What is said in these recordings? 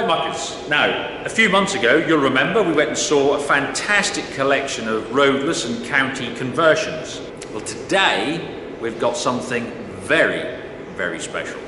Right, muckers. Now, a few months ago, you'll remember we went and saw a fantastic collection of roadless and county conversions. Well, today we've got something very, very special.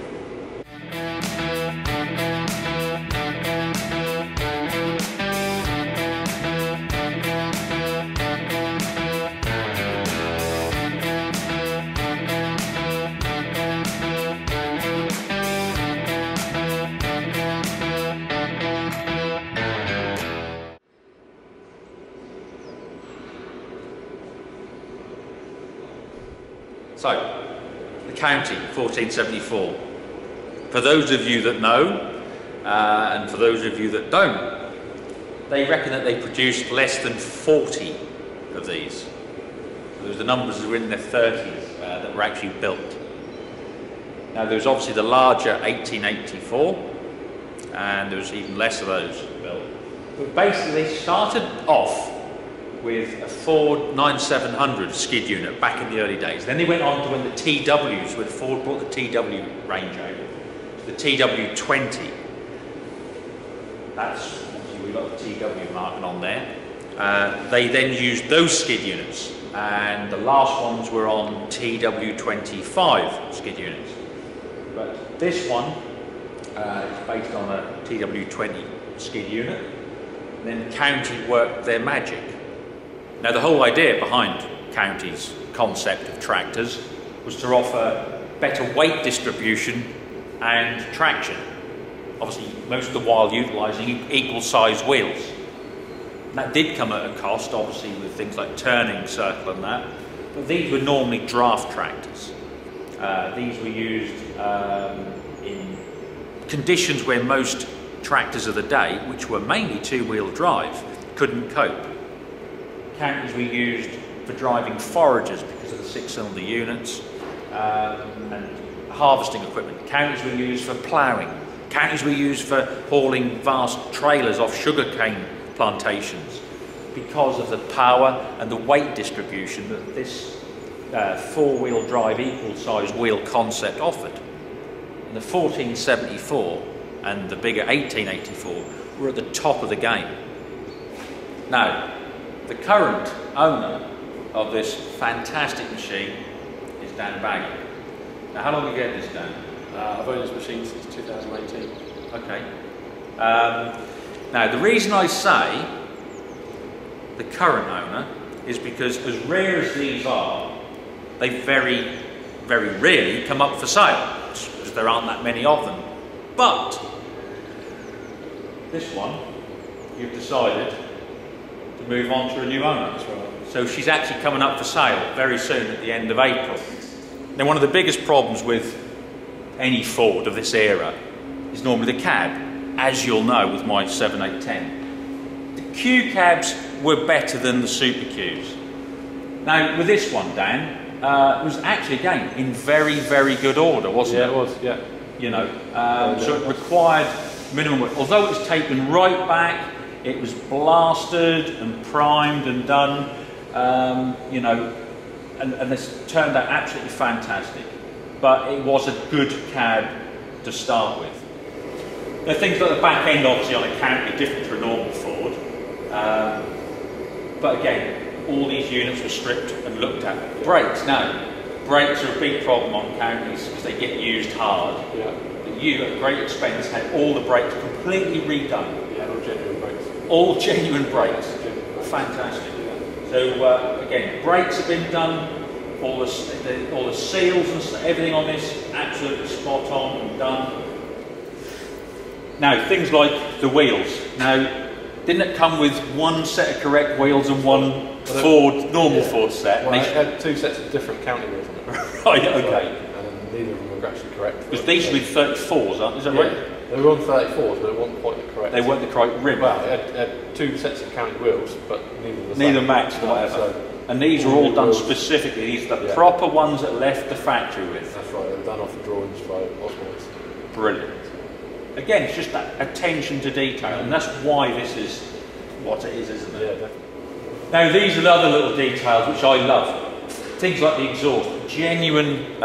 So, the county, 1474. For those of you that know, and for those of you that don't, they reckon that they produced less than 40 of these. The numbers were in their 30s that were actually built. Now there was obviously the larger 1884, and there was even less of those built. But basically they started off with a Ford 9700 skid unit back in the early days. Then they went on to when the TWs, when Ford brought the TW range out, the TW20. That's obviously we've got the TW marking on there. They then used those skid units, and the last ones were on TW25 skid units. But this one is based on a TW20 skid unit. And then County worked their magic. Now the whole idea behind County's concept of tractors was to offer better weight distribution and traction. Obviously most of the while utilising equal sized wheels. And that did come at a cost, obviously, with things like turning circle and that, but these were normally draft tractors. These were used in conditions where most tractors of the day, which were mainly two-wheel drive, couldn't cope. Counties were used for driving foragers because of the six-cylinder units, and harvesting equipment. Counties were used for ploughing. Counties were used for hauling vast trailers off sugarcane plantations because of the power and the weight distribution that this four-wheel drive equal-sized wheel concept offered. And the 1474 and the bigger 1884 were at the top of the game. Now, the current owner of this fantastic machine is Dan Bagger. Now, how long have you had this, Dan? I've owned this machine since 2018. Okay. Now, the reason I say the current owner is because, as rare as these are, they very, very rarely come up for sale, because there aren't that many of them. But this one, you've decided to move on to a new owner. That's right. So she's actually coming up for sale very soon at the end of April. Now, one of the biggest problems with any Ford of this era is normally the cab, as you'll know with my 7810. The Q cabs were better than the Super Qs. Now, with this one, Dan, it was actually, again, in very, very good order, wasn't it? Yeah, it was, yeah. You know, so it required minimum work. Although it was taken right back, it was blasted and primed and done, you know, and this turned out absolutely fantastic. But it was a good cab to start with. There are things like the back end, obviously, on a County different to a normal Ford. But again, all these units were stripped and looked at. Brakes, now, brakes are a big problem on Counties because they get used hard. Yeah. But you, at great expense, had all the brakes completely redone. Yeah, all genuine brakes. All genuine brakes. Genuine brakes. Fantastic. So again, brakes have been done. All the seals and stuff, everything on this absolutely spot on and done. Now, things like the wheels. Now, didn't it come with one set of correct wheels and one normal Ford set? Well, it had two sets of different County wheels on it. Right, okay. And neither of them were actually correct. Because these should be 34s, aren't they? Is that right? They were on 34s, but they weren't quite the correct. They weren't the correct rim. Well, it had two sets of County wheels, but neither were the Neither same. matched, whatever. So, and these are all done specifically. These are the proper ones that left the factory with. That's right, they were done off the drawings by Oswald. Brilliant. Again, it's just that attention to detail, and that's why this is what it is, isn't it? Yeah, definitely. Now, these are the other little details which I love. Things like the exhaust, genuine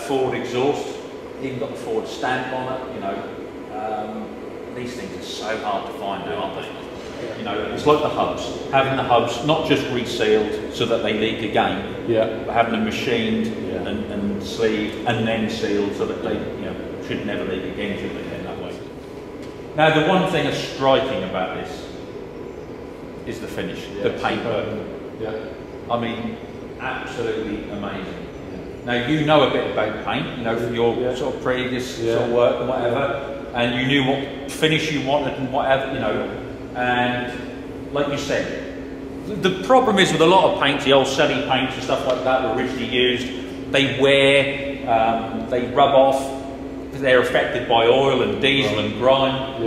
Ford exhaust, even got the Ford stamp on it, you know. these things are so hard to find now, aren't they? You know, it's like the hubs. Having the hubs not just resealed so that they leak again, but having them machined and sleeved and then sealed so that they, you know, should never leak again, should they, in that way. Now, the one thing that's striking about this is the finish, the paint work. I mean, absolutely amazing. Now, you know a bit about paint, you know, from your sort of previous sort of work and whatever, and you knew what finish you wanted and whatever, you know. And like you said, the problem is with a lot of paints, the old Selly paints and stuff like that were originally used, they wear, they rub off, they're affected by oil and diesel and grime.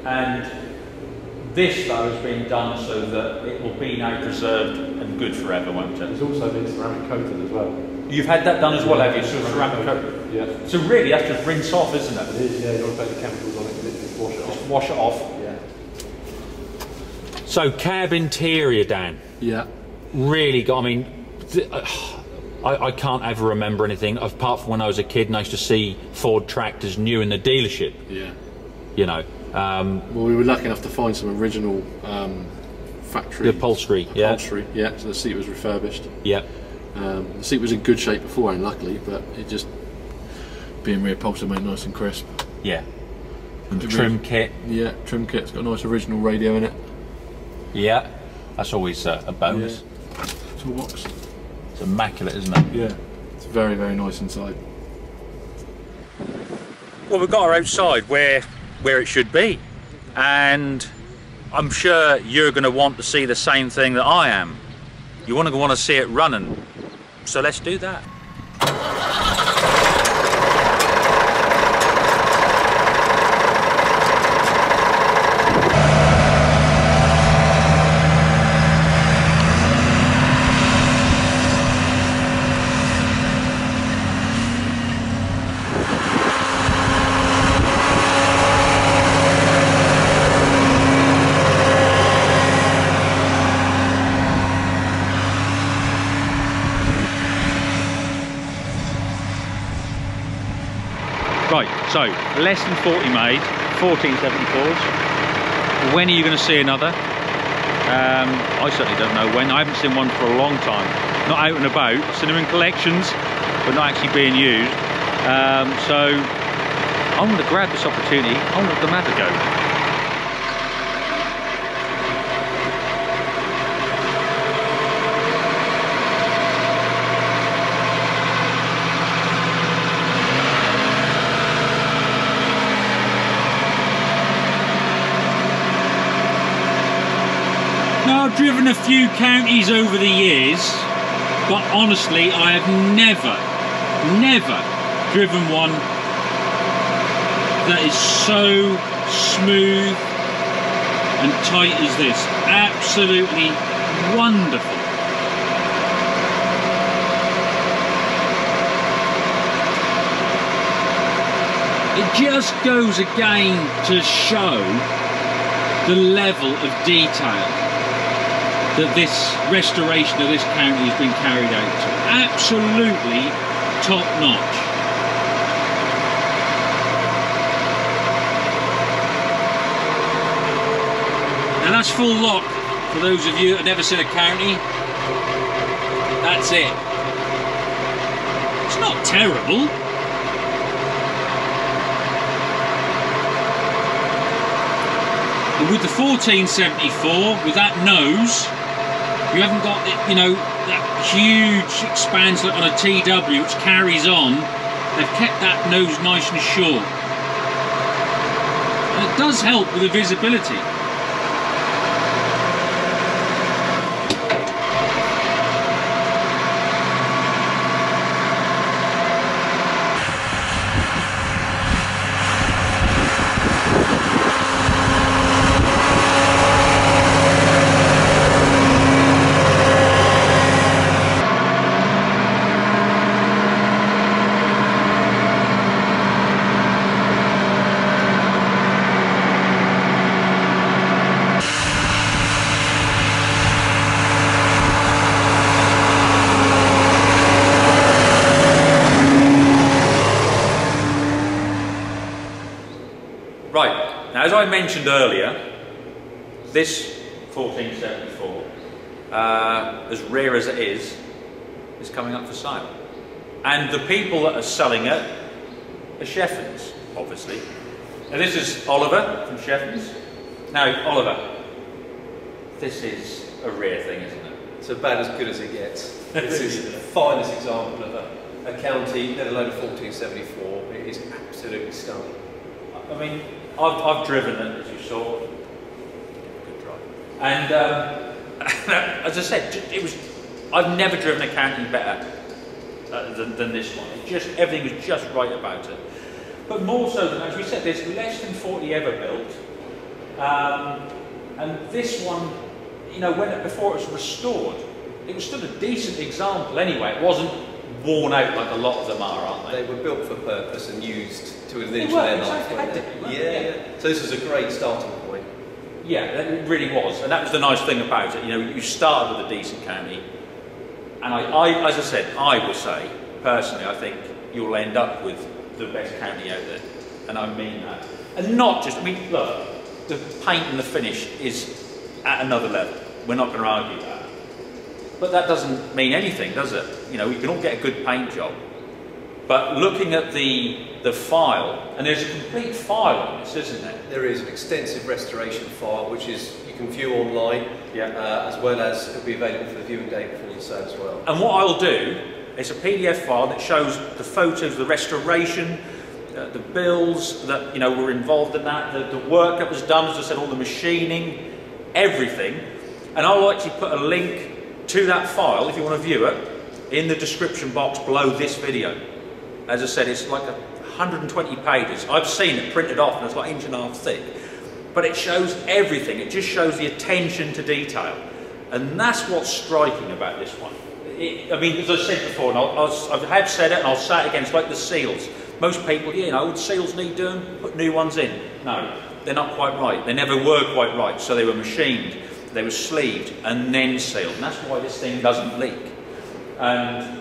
And this though has been done so that it will be now preserved and good forever, won't it? It's also been ceramic coated as well. You've had that done as well, have you? So ceramic coated? Yeah. So really that's just rinse off, isn't it? It is, yeah, you don't take the chemicals on it, you just wash it off. Just wash it off. So cab interior, Dan. Yeah. Really got. I mean, I can't ever remember anything apart from when I was a kid and I used to see Ford tractors new in the dealership. Yeah. You know. Well, we were lucky enough to find some original factory upholstery. Yeah. So the seat was refurbished. Yeah. The seat was in good shape beforehand, luckily, but it just being reupholstered made it nice and crisp. Yeah. And the trim kit. Yeah, trim kit's got a nice original radio in it. Yeah, that's always a bonus. Yeah. Toolbox. It's immaculate, isn't it? Yeah, it's very, very nice inside. Well, we've got her outside where it should be, and I'm sure you're going to want to see the same thing that I am. You want to see it running, so let's do that. Right, so less than 40 made, 1474s. When are you going to see another? I certainly don't know when. I haven't seen one for a long time. Not out and about. I've seen them in collections, but not actually being used. So I'm going to grab this opportunity. I'm going to have a go. Now, I've driven a few counties over the years, but honestly I have never driven one that is so smooth and tight as this. Absolutely wonderful. It just goes again to show the level of detail that this restoration of this county has been carried out to. Absolutely top notch. Now that's full lock. For those of you that have never seen a county, that's it. It's not terrible. With the 1474, with that nose, you haven't got, you know, that huge expanse like on a TW which carries on. They've kept that nose nice and short. And it does help with the visibility. Now, as I mentioned earlier, this 1474, as rare as it is coming up for sale. And the people that are selling it are Sheffens, obviously. Now, this is Oliver from Sheffens. Now, Oliver, this is a rare thing, isn't it? It's about as good as it gets. This is the finest example of a county, let alone a 1474. It is absolutely stunning. I mean, I've driven it, as you saw. Good drive. And as I said, I've never driven a county better than this one. Everything was just right about it. But more so than, as we said, there's less than 40 ever built. And this one, you know, before it was restored, it was still a decent example anyway. It wasn't worn out like a lot of them are, aren't they? They were built for purpose and used to an inch of their life. Yeah. So this was a great starting point. Yeah, it really was. And that was the nice thing about it. You know, you started with a decent county. And I, as I said, I will say, personally, I think you'll end up with the best county out there. And I mean that. And not just, I mean, look, the paint and the finish is at another level. We're not going to argue that. But that doesn't mean anything, does it? You know, you can all get a good paint job. But looking at the file, and there's a complete file on this, isn't there? There is an extensive restoration file, which is you can view online, as well as it'll be available for the viewing day before the sale as well. And what I'll do is a PDF file that shows the photos of the restoration, the bills that were involved in that, the work that was done, as I said, all the machining, everything. And I'll actually put a link to that file, if you want to view it, in the description box below this video. As I said, it's like 120 pages. I've seen it printed off and it's like 1.5 inches thick. But it shows everything. It just shows the attention to detail. And that's what's striking about this one. I mean, as I said before, and I have said it and I'll say it again, it's like the seals. Most people, the seals need doing, put new ones in. No, they're not quite right. They never were quite right. So they were machined, they were sleeved and then sealed. And that's why this thing doesn't leak. And,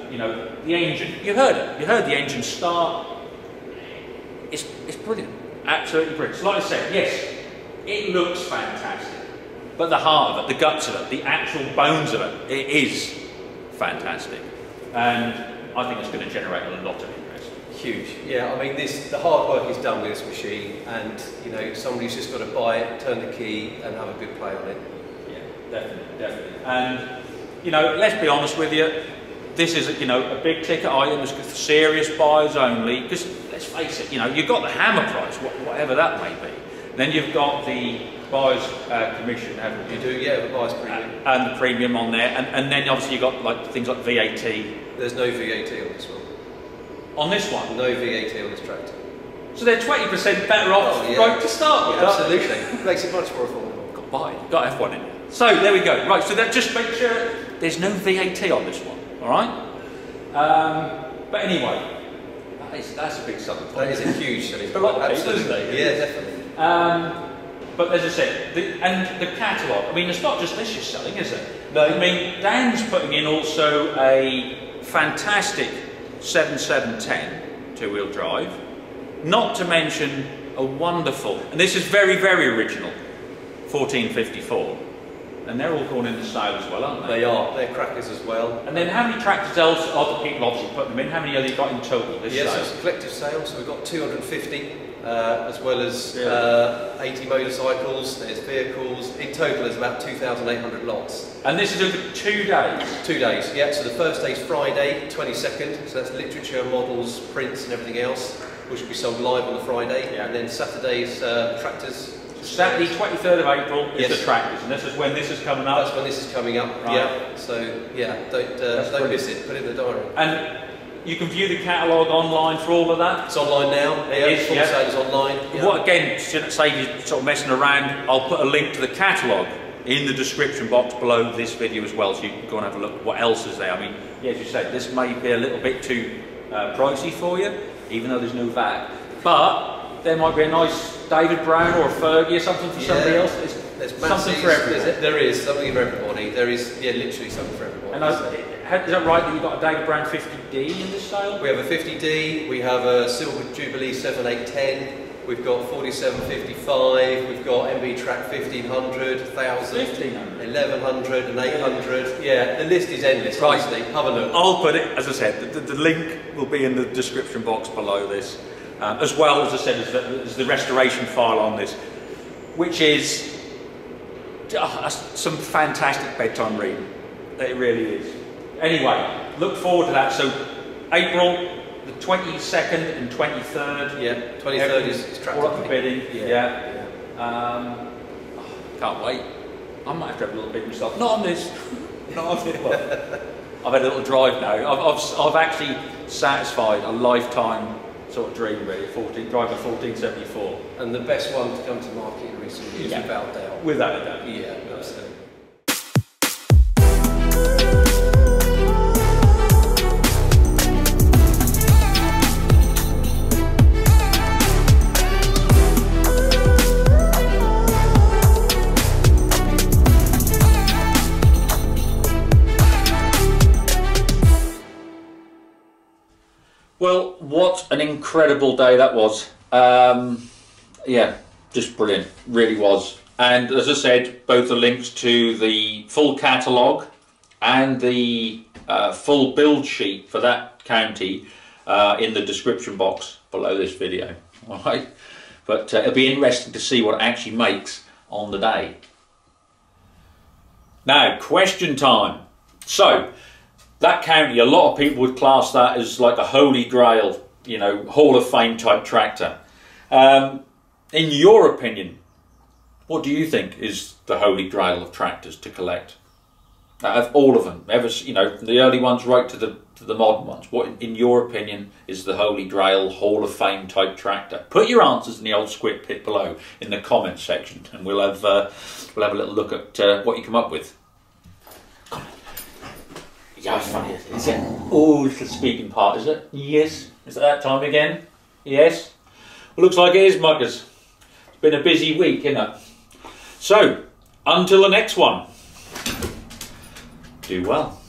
the engine, you heard it. You heard the engine start. It's brilliant. Absolutely brilliant. So like I said, yes, it looks fantastic. But the heart of it, the guts of it, the actual bones of it, it is fantastic. And I think it's going to generate a lot of interest. Huge. Yeah, I mean, the hard work is done with this machine, and somebody's just got to buy it, turn the key, and have a good play on it. Yeah, definitely. And let's be honest with you, this is a big ticket item. It's for serious buyers only. Because let's face it, you've got the hammer price, whatever that may be. Then you've got the buyer's commission, haven't you? You do, yeah, the buyer's premium. And the premium on there, and then obviously you've got things like VAT. There's no VAT on this one. On this one? No VAT on this tractor. So they're 20% better off right to start with. Yeah, absolutely. It makes it much more affordable. Got buy, got F1 in. So there we go. Right, so that just make sure there's no VAT on this one. All right. But anyway, that's a big selling point. That is a huge selling point. For a lot of people, isn't it? Yeah, definitely. But as I said, the catalogue, I mean, it's not just this you're selling, is it? No. I mean, Dan's putting in also a fantastic 7710 two-wheel drive, not to mention a wonderful, and this is very, very original, 1454. And they're all going into sale as well, aren't they? They are. They're crackers as well. And then how many tractors else, other people obviously put them in, how many have you got in total this Yes, sale? it's a collective sale, so we've got 250, as well as 80 motorcycles, there's vehicles. In total there's about 2,800 lots. And this is over 2 days? 2 days, yeah. So the first day is Friday, 22nd, so that's literature, models, prints and everything else, which will be sold live on the Friday. Yeah. And then Saturday's tractors. Saturday, 23rd of April is the tractors, and this is when this is coming up? That's when this is coming up, right. Yeah. So, yeah, don't miss it, put it in the diary. And you can view the catalogue online for all of that? It's online now, full sale is online. Yeah. What, again, shouldn't save you sort of messing around, I'll put a link to the catalogue in the description box below this video as well, so you can go and have a look at what else is there. I mean, yeah, as you said, this may be a little bit too pricey for you, even though there's no VAT. But there might be a nice David Brown or a Fergie or something for somebody else. There's something for everybody. There is something for everybody. There is, literally something for everybody. And is that right that you've got a David Brown 50D in this sale? We have a 50D, we have a Silver Jubilee 7810, We've got 4755, we've got MB Track 1500, 1000, 1100 and 800. Yeah, the list is endless, honestly. Have a look. I'll put it, as I said, the link will be in the description box below this, as well as I said, as the restoration file on this, which is some fantastic bedtime reading. It really is. Anyway, look forward to that. So April the 22nd and 23rd. Yeah, 23rd is all up for bidding. Yeah. Can't wait. I might have to have a little bid myself. Not on this. Not on this. Well, I've had a little drive now. I've actually satisfied a lifetime sort of dream, really. Driving a 1474. And the best one to come to market in recent years, without doubt. Without a doubt. Yeah, absolutely. Well, what an incredible day that was. Yeah, just brilliant, really was. And as I said, both the links to the full catalogue and the full build sheet for that county in the description box below this video. All right, but it'll be interesting to see what it actually makes on the day. Now, question time. So, that county, a lot of people would class that as like a holy grail, you know, Hall of Fame type tractor. In your opinion, what do you think is the holy grail of tractors to collect? Out of all of them, you know, from the early ones right to the modern ones, what in your opinion is the holy grail Hall of Fame type tractor? Put your answers in the old script pit below in the comments section, and we'll have a little look at what you come up with. Yeah, funny, is it? Oh, it's the speaking part, is it? Yes. Is it that time again? Yes. Well, looks like it is, muckers. It's been a busy week, isn't it? So, until the next one, do well.